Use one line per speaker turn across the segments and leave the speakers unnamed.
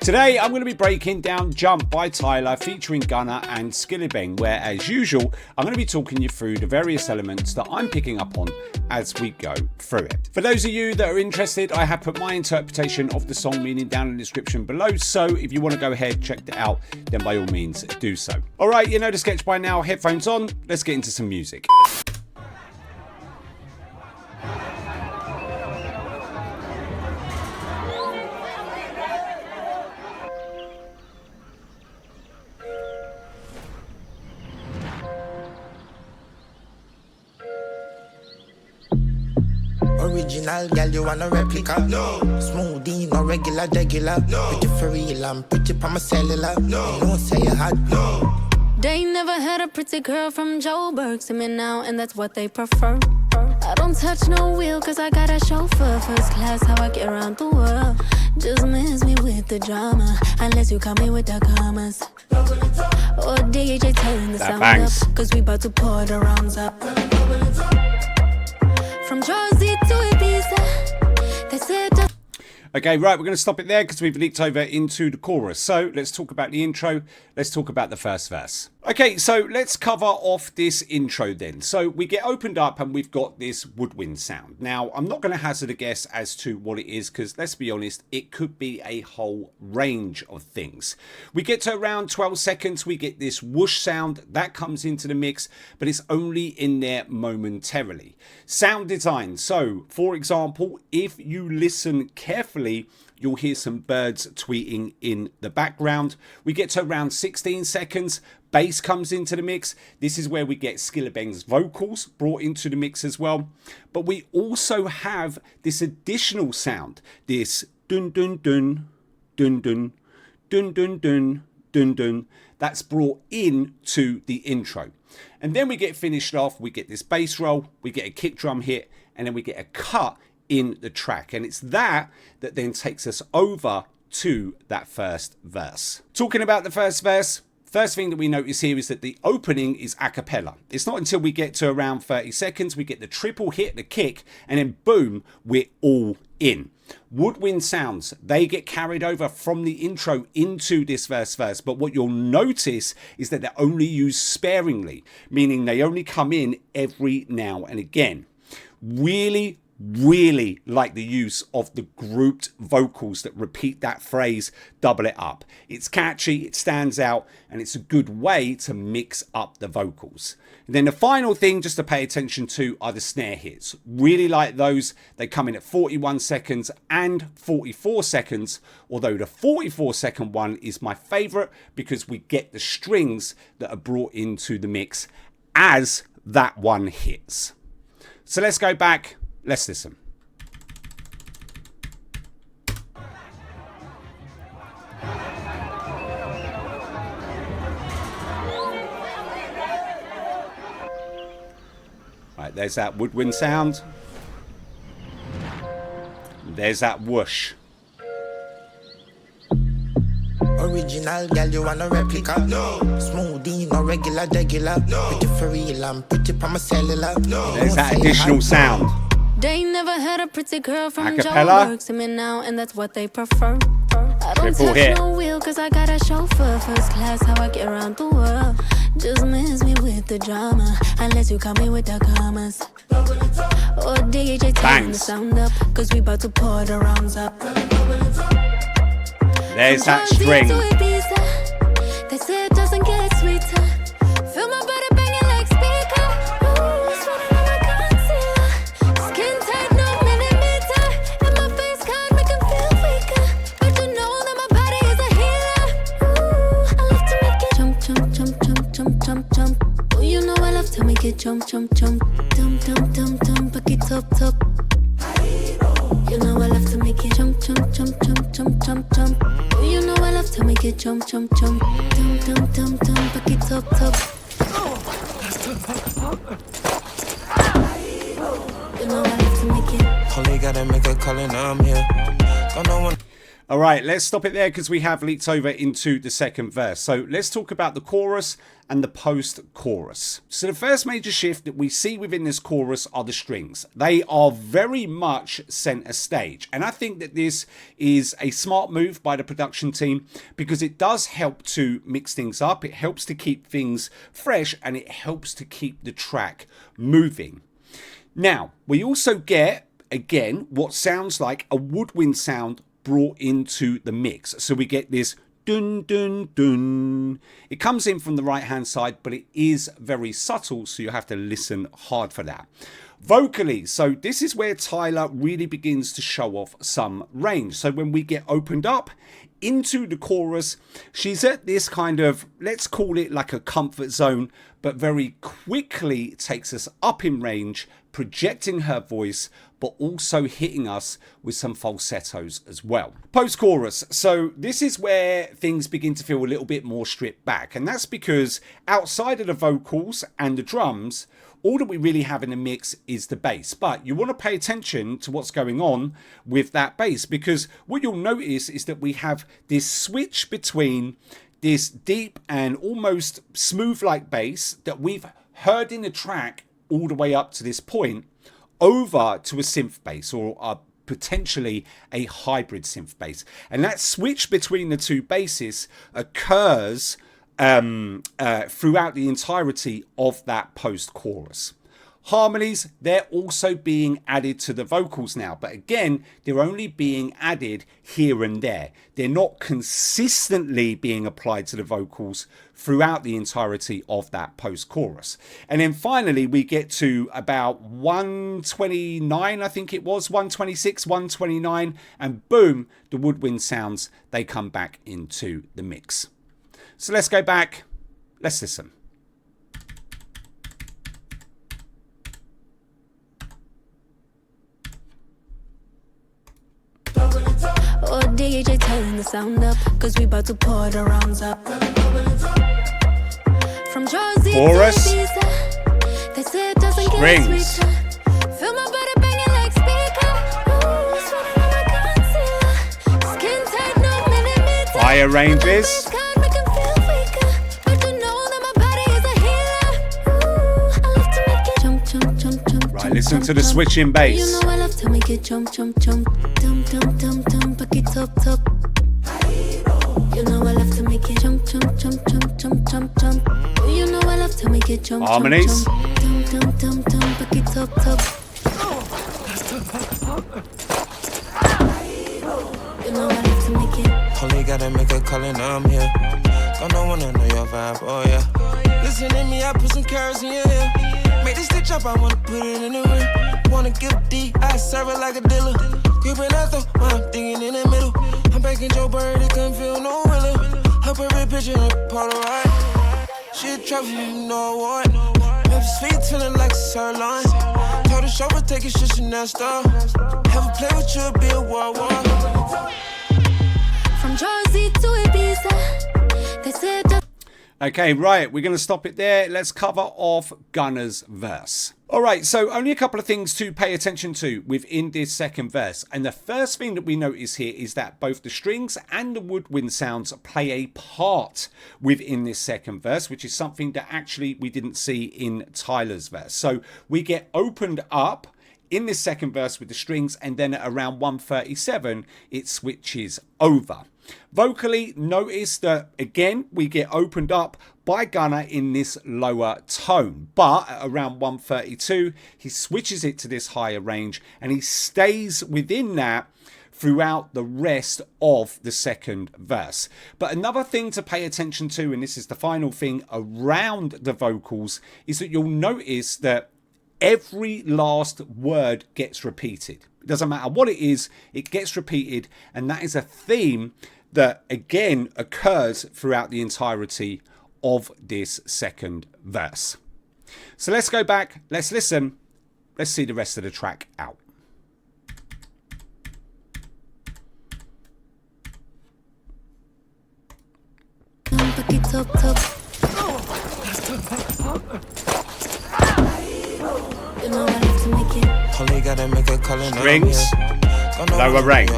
Today I'm going to be breaking down Jump by Tyla featuring Gunna and Skillibeng, where as usual I'm going to be talking you through the various elements that I'm picking up on as we go through it. For those of you that are interested, I have put my interpretation of the song meaning down in the description below, so if you want to go ahead, check it out, then by all means do so. Alright, you know the sketch by now, headphones on, let's get into some music.
Original, girl, you want a replica? No. Smoothie, no regular. No. Pretty for real, I'm pretty pa my cellular. No. You don't say you hot. No.
They never had a pretty girl from Joburg to me now, and that's what they prefer. I don't touch no wheel, cause I got a chauffeur. First class, how I get around the world. Just miss me with the drama, unless you come me with the commas. Or DJ turn the sound up, cause we about to pour the rounds up. From Jersey to Ibiza, they said that.
Okay, right, we're going to stop it there because we've leaked over into the chorus. So let's talk about the intro. Let's talk about the first verse. Okay, so let's cover off this intro then. So we get opened up and we've got this woodwind sound. Now, I'm not going to hazard a guess as to what it is because, let's be honest, it could be a whole range of things. We get to around 12 seconds, we get this whoosh sound that comes into the mix, but it's only in there momentarily. Sound design. So, for example, if you listen carefully, you'll hear some birds tweeting in the background. We get to around 16 seconds. Bass comes into the mix. This is where we get Skillibeng's vocals brought into the mix as well. But we also have this additional sound. This dun dun dun, dun dun, dun dun dun, dun dun. That's brought into the intro. And then we get finished off. We get this bass roll. We get a kick drum hit. And then we get a cut in the track, and it's that then takes us over to that first verse. Talking about the first verse, first thing that we notice here is that the opening is a cappella. It's not until we get to around 30 seconds we get the triple hit, the kick, and then boom, we're all in. Woodwind sounds, they get carried over from the intro into this verse, but what you'll notice is that they're only used sparingly, meaning they only come in every now and again. Really like the use of the grouped vocals that repeat that phrase, double it up. It's catchy, it stands out, and it's a good way to mix up the vocals. And then the final thing just to pay attention to are the snare hits. Really like those. They come in at 41 seconds and 44 seconds, although the 44-second one is my favorite because we get the strings that are brought into the mix as that one hits. So let's go back. Let's listen. Right, there's that woodwind sound. There's that whoosh.
Original, girl, you want a replica? No. Smoothie, no regular. No. Pretty for real, I'm pretty pa my cellular. No.
There's that additional sound.
They never had a pretty girl from Joburg to me now, and that's what they prefer. I don't touch no wheel, cause I got a chauffeur. First class, how I get around the world. Just miss me with the drama, unless you come me with the commas. Or DJ turn the sound up, cause we about to pour the rounds up.
There's that string.
They say it doesn't get sweeter. Feel my body banging like speaker. Ooh, sweating on my concealer. Skin tight, no millimeter. And my face can't make them feel weaker. But you know that my body is a healer. Ooh, I love to make it jump, jump, jump, jump, jump, jump, jump. Oh, you know I love to make it jump, jump, jump. Dum, dum, dum, dum, back it up, top. You know I love to make it jump, jump, jump, jump, jump, jump, jump. Oh, you know I love to make it jump, jump, jump. Dum, dum, dum, dum, back it up, top. You know I love to make it.
Only gotta make a call and I'm here. Don't know when.
All right, let's stop it there because we have leaked over into the second verse. So let's talk about the chorus and the post-chorus. So the first major shift that we see within this chorus are the strings. They are very much center stage. And I think that this is a smart move by the production team because it does help to mix things up. It helps to keep things fresh and it helps to keep the track moving. Now, we also get, again, what sounds like a woodwind sound brought into the mix. So we get this dun dun dun. It comes in from the right hand side, but it is very subtle, so you have to listen hard for that. Vocally, so this is where Tyla really begins to show off some range. So when we get opened up into the chorus, she's at this kind of, let's call it like a comfort zone, but very quickly takes us up in range, projecting her voice, but also hitting us with some falsettos as well. Post-chorus, so this is where things begin to feel a little bit more stripped back, and that's because outside of the vocals and the drums, all that we really have in the mix is the bass. But you want to pay attention to what's going on with that bass, because what you'll notice is that we have this switch between this deep and almost smooth like bass that we've heard in the track all the way up to this point over to a synth bass or potentially a hybrid synth bass. And that switch between the two basses occurs throughout the entirety of that post-chorus. Harmonies, they're also being added to the vocals now, but again, they're only being added here and there. They're not consistently being applied to the vocals throughout the entirety of that post-chorus. And then finally, we get to about 129, I think it was, 126, 129, and boom, the woodwind sounds, they come back into the mix. So let's go back, let's listen.
Oh, DJ turn the sound up, cause we about to pour the rounds up. From Jersey
chorus,
to Ibiza, they say it doesn't
strings,
get sweeter. Feel my body banging like speaker. Ooh, sweating on my concealer. Skin tight, no millimeter.
higher ranges. Right, listen to the switching bass.
You know I love to make it jump, jump, jump, dum, dum, dum, dum, back it up, top. You know I love to make it jump, jump, jump, jump, jump, jump, jump. You know I love to make it jump,
harmonies.
Dum, dum, dum, dum, back it up, top. You know I love to make it.
Only gotta make a call and I'm here. Don't wanna know your vibe, oh yeah. Listen to me, I put some carrots in your ear. Make this stitch up, I wanna put it in the rim. Wanna give D, I serve it like a dealer. Creeping out though, while I'm thinking in the middle. I'm back in Joe Bird, it couldn't feel no realer. Her perfect picture, her Polaroid. She a trophy, you know what? Memphis feet feeling like a sirloin. Told the chauffeur, take a shit, Chanel store. Have a play with you, be a war.
From Jersey to Ibiza, they said that.
Okay, right, we're going to stop it there. Let's cover off Gunna's verse. All right, so only a couple of things to pay attention to within this second verse. And the first thing that we notice here is that both the strings and the woodwind sounds play a part within this second verse, which is something that actually we didn't see in Tyla's verse. So we get opened up in this second verse with the strings, and then at around 137, it switches over. Vocally, notice that again we get opened up by Gunna in this lower tone, but at around 132 he switches it to this higher range and he stays within that throughout the rest of the second verse. But another thing to pay attention to, and this is the final thing around the vocals, is that you'll notice that every last word gets repeated. It doesn't matter what it is, it gets repeated, and that is a theme that again occurs throughout the entirety of this second verse. So let's go back, let's listen, let's see the rest of the track out.
Only gotta make a call and
Strings, lower range.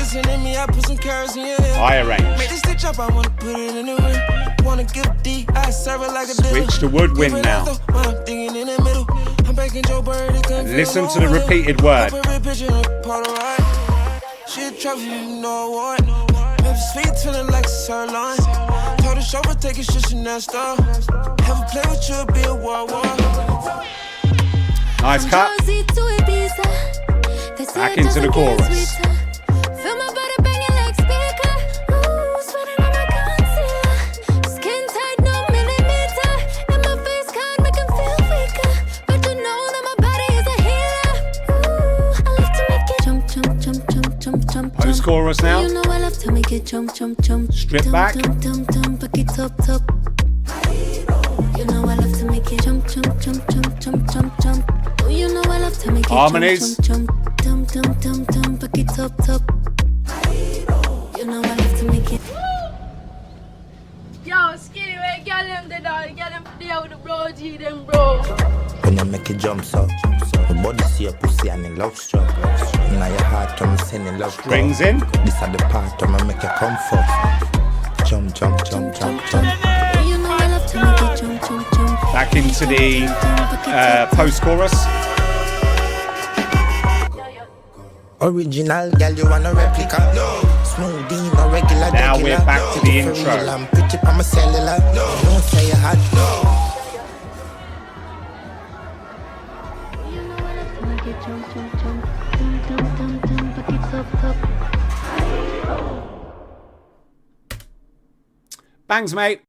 Listen to me, I put some carrots in your ear.
Higher
Make
range.
this stitch up, I wanna put it in the ring. Wanna give D, I serve it like a deal.
Switch to woodwind now.
I'm thinking in the middle. I'm baking Joe Bird.
Listen to the repeated word.
She a trophy, you know what? Maybe sweet feeling like a sirloin. Told the chauffeur take it shit Chanel store. Have a play with you, be a war.
Nice cut.
Jersey to Ibiza. They say
Back
it
into the
doesn't get
chorus.
sweeter. Feel my body banging like speaker. Ooh, sweating on my concealer. Skin tight, no millimeter. And my face card make 'em feel weaker. But you know that my body is a healer. Ooh, I love to make it jump, jump, jump, jump, jump, jump.
Post chorus now.
You know I love to make it jump, jump, jump.
Strip
Dum,
back.
Dum, dum, dum, back it up, top. You know I love to make it jump, jump, jump, jump, jump, jump, jump. Oh, you know I love to make it
Harmonies.
jump, jump, jump, dum, dum, dum, dum, back it up, top. You know I love to make it.
Yo, Skillibeng, get them the dog, get them the bro, G them bro.
When you make it jump so your body see your pussy and it love struck. Now your heart I'm sending love
Strings in.
This are the part I'ma make you come for. Jump, jump, jump, jump, jump.
Oh, you know I love to make it jump, jump, jump.
Back into the post chorus.
Original girl, you want a replica? No. Smoothie, no regular.
Now we're back to the
For
intro.
real, I'm pretty on my cellular. No. Don't say you hot. No.
You know I love to make it jump, jump, jump. Dum, dum, dum, dum, back it up, top.
Bangs, mate.